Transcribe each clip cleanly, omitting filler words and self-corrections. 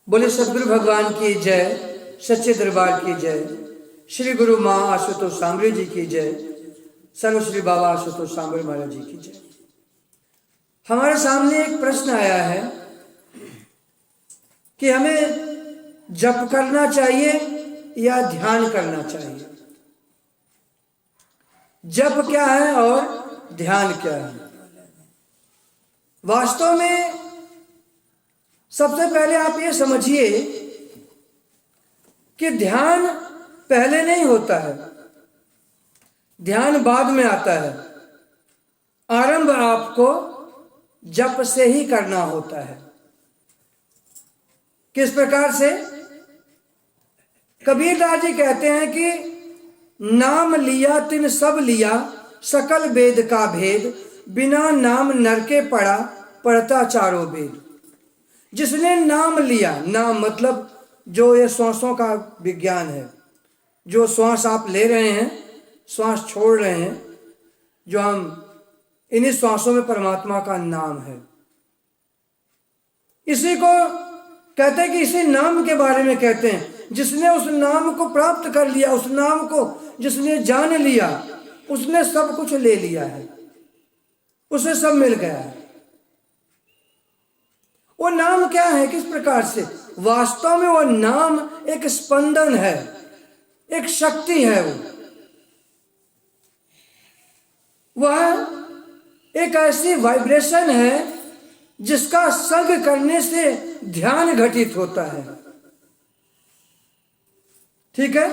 बोले सदगुरु भगवान की जय, सच्चे दरबार की जय, श्री गुरु माँ आशुतोष सांबरे जी की जय, सर्वश्री बाबा आशुतोष सांबरे महाराज जी की जय। हमारे सामने एक प्रश्न आया है कि हमें जप करना चाहिए या ध्यान करना चाहिए। जप क्या है और ध्यान क्या है? वास्तव में सबसे पहले आप ये समझिए कि ध्यान पहले नहीं होता है, ध्यान बाद में आता है। आरंभ आपको जप से ही करना होता है। किस प्रकार से? कबीरदास जी कहते हैं कि नाम लिया तिन सब लिया, सकल वेद का भेद, बिना नाम नर के पढ़ा, पढ़ता चारों वेद। जिसने नाम लिया, नाम मतलब जो ये श्वासों का विज्ञान है, जो श्वास आप ले रहे हैं, श्वास छोड़ रहे हैं, जो हम इन्हीं श्वासों में परमात्मा का नाम है। इसी को कहते हैं कि इसी नाम के बारे में कहते हैं। जिसने उस नाम को प्राप्त कर लिया, उस नाम को जिसने जान लिया, उसने सब कुछ ले लिया है, उसे सब मिल गया है। वो नाम क्या है? किस प्रकार से? वास्तव में वो नाम एक स्पंदन है, एक शक्ति है। वह एक ऐसी वाइब्रेशन है जिसका संग करने से ध्यान घटित होता है। ठीक है?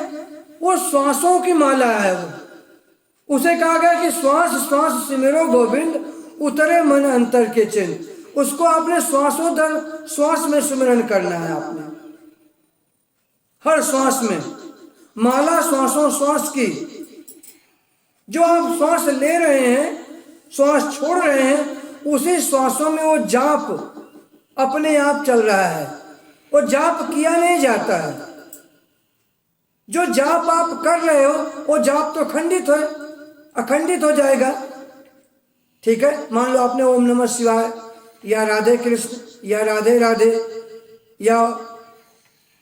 वो श्वासों की माला है। वो उसे कहा गया कि श्वास श्वास सिमरो गोविंद, उतरे मन अंतर के चिन्ह। उसको आपने श्वासोदर श्वास में सुमिरन करना है। आपने हर श्वास में माला श्वासों श्वास की, जो आप श्वास ले रहे हैं, श्वास छोड़ रहे हैं, उसी श्वासों में वो जाप अपने आप चल रहा है। वो जाप किया नहीं जाता है। जो जाप आप कर रहे हो वो जाप तो खंडित है, अखंडित हो जाएगा। ठीक है? मान लो आपने ओम नमः शिवाय या राधे कृष्ण या राधे राधे या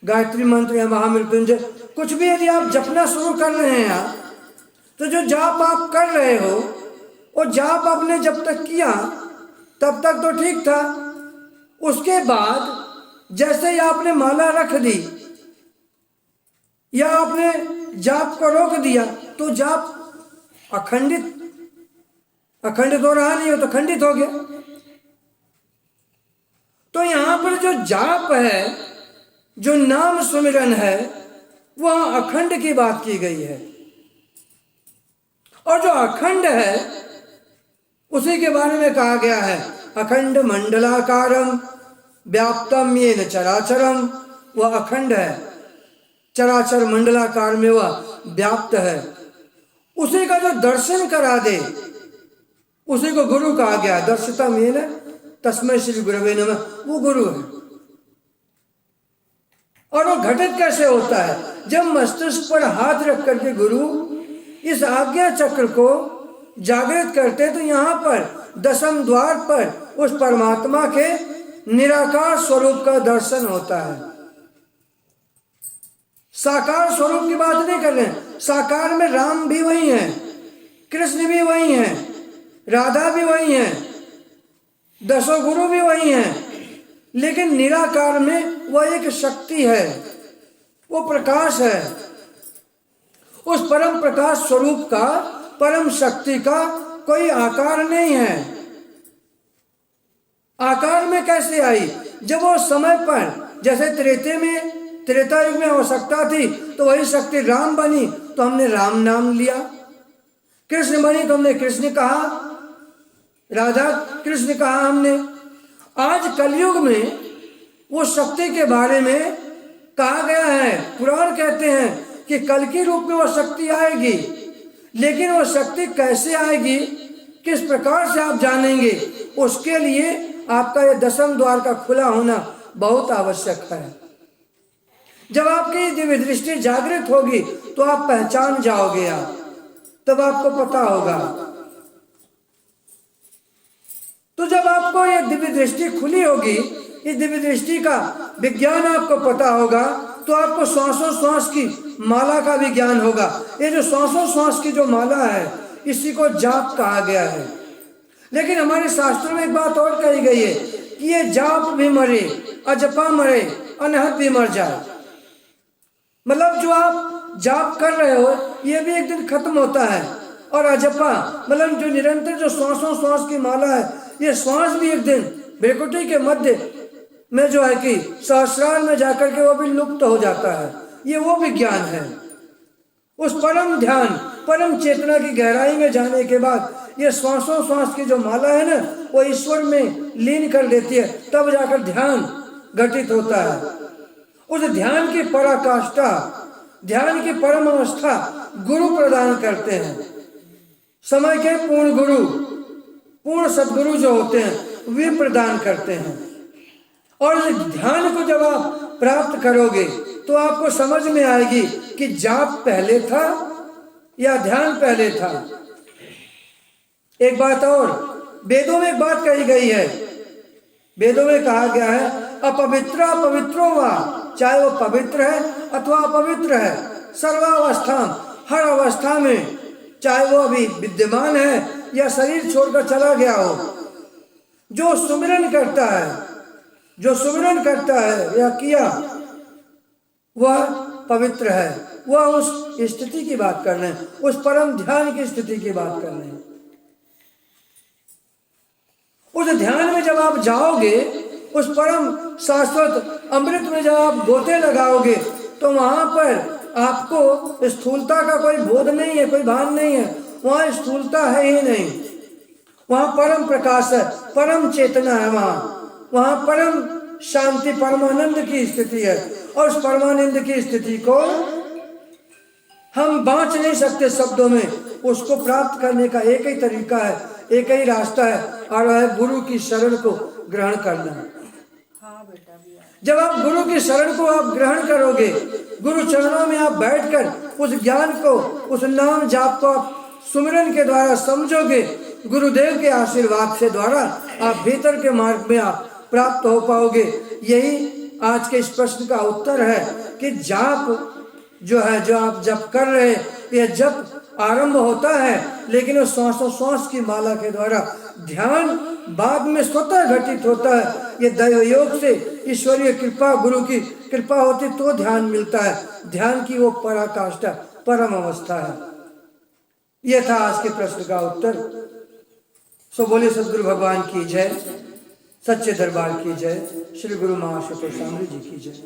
गायत्री मंत्र या महामृत्युंजय कुछ भी यदि आप जपना शुरू कर रहे हैं आप, तो जो जाप आप कर रहे हो वो जाप आपने जब तक किया तब तक तो ठीक था। उसके बाद जैसे ही आपने माला रख दी या आपने जाप को रोक दिया तो जाप अखंडित हो रहा नहीं हो तो खंडित हो गया। तो यहां पर जो जाप है, जो नाम सुमिरन है, वह अखंड की बात की गई है। और जो अखंड है उसी के बारे में कहा गया है, अखंड मंडलाकारम व्याप्तम येन चराचरम। वह अखंड है, चराचर मंडलाकार में वह व्याप्त है। उसी का जो दर्शन करा दे उसी को गुरु कहा गया। दर्शितम येन तस्मै श्री गुरवे नमः, वो गुरु है। और वो घटित कैसे होता है? जब मस्तिष्क पर हाथ रख करके गुरु इस आज्ञा चक्र को जागृत करते, तो यहां पर दशम द्वार पर उस परमात्मा के निराकार स्वरूप का दर्शन होता है। साकार स्वरूप की बात नहीं कर रहे हैं। साकार में राम भी वही हैं, कृष्ण भी वही हैं, राधा भी वही हैं, दसों गुरु भी वही हैं, लेकिन निराकार में वह एक शक्ति है, वो प्रकाश है। उस परम प्रकाश स्वरूप का, परम शक्ति का कोई आकार नहीं है। आकार में कैसे आई? जब वो समय पर, जैसे त्रेता युग में आवश्यकता थी तो वही शक्ति राम बनी तो हमने राम नाम लिया, कृष्ण बनी तो हमने कृष्ण कहा, राधा कृष्ण कहा हमने। आज कलयुग में वो शक्ति के बारे में कहा गया है, पुराण कहते हैं कि कल के रूप में वो शक्ति आएगी। लेकिन वो शक्ति कैसे आएगी, किस प्रकार से आप जानेंगे, उसके लिए आपका ये दशम द्वार का खुला होना बहुत आवश्यक है। जब आपकी दिव्य दृष्टि जागृत होगी तो आप पहचान जाओगे, तब आपको पता होगा। तो जब आपको ये दिव्य दृष्टि खुली होगी इस दिव्य दृष्टि का विज्ञान आपको पता होगा तो आपको श्वासों श्वास की माला का भी ज्ञान होगा। ये जो श्वासों श्वास की जो माला है इसी को जाप कहा गया है। लेकिन हमारे शास्त्रों में एक बात और कही गई है कि ये जाप भी मरे, अजपा मरे, अनहद भी मर जाए। मतलब जो आप जाप कर रहे हो ये भी एक दिन खत्म होता है, और अजपा मतलब जो निरंतर जो श्वासों श्वास की माला है ये श्वास भी एक दिन भ्रिकुटी के मध्य में जो है कि सहस्रार में जाकर के वो भी लुप्त हो जाता है। ये वो विज्ञान है। उस परम ध्यान परम चेतना की गहराई में जाने के बाद ये श्वासों श्वास की जो माला है ना वो ईश्वर में लीन कर देती है, तब जाकर ध्यान घटित होता है। उस ध्यान की पराकाष्ठा, ध्यान की परम अवस्था गुरु प्रदान करते हैं। समय के पूर्ण गुरु, पूर्ण सद्गुरु जो होते हैं वे प्रदान करते हैं। और इस ध्यान को जब आप प्राप्त करोगे तो आपको समझ में आएगी कि जाप पहले था या ध्यान पहले था। एक बात और, वेदों में एक बात कही गई है। वेदों में कहा गया है अपवित्र पवित्रो वा, चाहे वो पवित्र है अथवा अपवित्र है, सर्वावस्था, हर अवस्था में, चाहे वो अभी विद्यमान है या शरीर छोड़कर चला गया हो, जो सुमिरन करता है, जो सुमिरन करता है या किया वह पवित्र है। वह उस स्थिति की बात कर रहे हैं, उस परम ध्यान की स्थिति की बात कर रहे हैं। उस ध्यान में जब आप जाओगे, उस परम शाश्वत अमृत में जब आप गोते लगाओगे तो वहां पर आपको स्थूलता का कोई बोध नहीं है, कोई भान नहीं है। वहां स्थूलता है ही नहीं, वहां परम प्रकाश है, परम चेतना है। वहां परम शांति, परमानंद की स्थिति है। और उस परमानंद की स्थिति को हम बांट नहीं सकते शब्दों में। उसको प्राप्त करने का एक ही तरीका है, एक ही रास्ता है, और वह है गुरु की शरण को ग्रहण करना। जब आप गुरु की शरण को आप ग्रहण करोगे, गुरु चरणों में आप बैठकर उस ज्ञान को, उस नाम जाप को आप सुमिरन के द्वारा समझोगे, गुरुदेव के आशीर्वाद से द्वारा आप भीतर के मार्ग में आप प्राप्त हो पाओगे। यही आज के इस प्रश्न का उत्तर है कि जाप जो है, जो आप जप कर रहे हैं, यह जप आरंभ होता है, लेकिन उस श्वासों श्वास की माला के द्वारा ध्यान बाद में स्वतः घटित होता है। ये दैव योग से ईश्वरीय कृपा, गुरु की कृपा होती तो ध्यान मिलता है। ध्यान की वो पराकाष्ठा, परम अवस्था है। यह था आज के प्रश्न का उत्तर। सो बोले सदगुरु भगवान की जय, सच्चे दरबार की जय, श्री गुरु महाशय जी की जय।